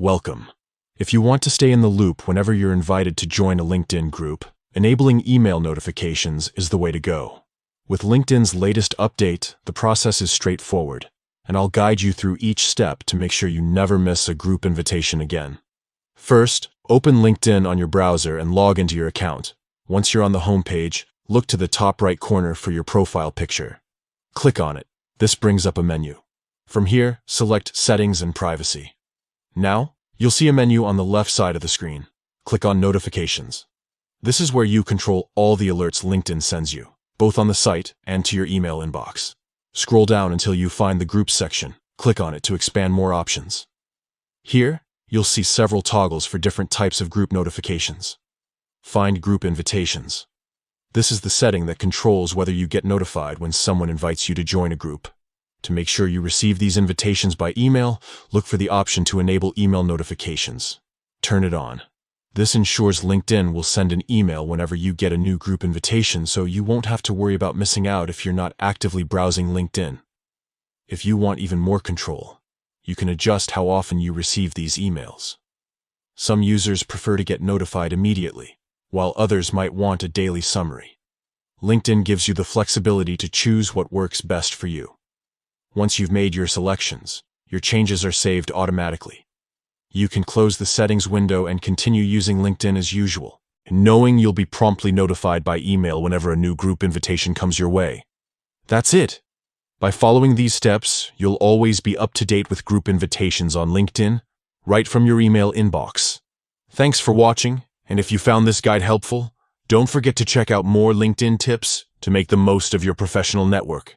Welcome. If you want to stay in the loop whenever you're invited to join a LinkedIn group, enabling email notifications is the way to go. With LinkedIn's latest update, the process is straightforward, and I'll guide you through each step to make sure you never miss a group invitation again. First, open LinkedIn on your browser and log into your account. Once you're on the home page, look to the top right corner for your profile picture. Click on it. This brings up a menu. From here, select Settings and Privacy. Now, you'll see a menu on the left side of the screen. Click on Notifications. This is where you control all the alerts LinkedIn sends you, both on the site and to your email inbox. Scroll down until you find the Groups section. Click on it to expand more options. Here, you'll see several toggles for different types of group notifications. Find Group Invitations. This is the setting that controls whether you get notified when someone invites you to join a group. To make sure you receive these invitations by email, look for the option to enable email notifications. Turn it on. This ensures LinkedIn will send an email whenever you get a new group invitation, so you won't have to worry about missing out if you're not actively browsing LinkedIn. If you want even more control, you can adjust how often you receive these emails. Some users prefer to get notified immediately, while others might want a daily summary. LinkedIn gives you the flexibility to choose what works best for you. Once you've made your selections, your changes are saved automatically. You can close the settings window and continue using LinkedIn as usual, knowing you'll be promptly notified by email whenever a new group invitation comes your way. That's it. By following these steps, you'll always be up to date with group invitations on LinkedIn, right from your email inbox. Thanks for watching, and if you found this guide helpful, don't forget to check out more LinkedIn tips to make the most of your professional network.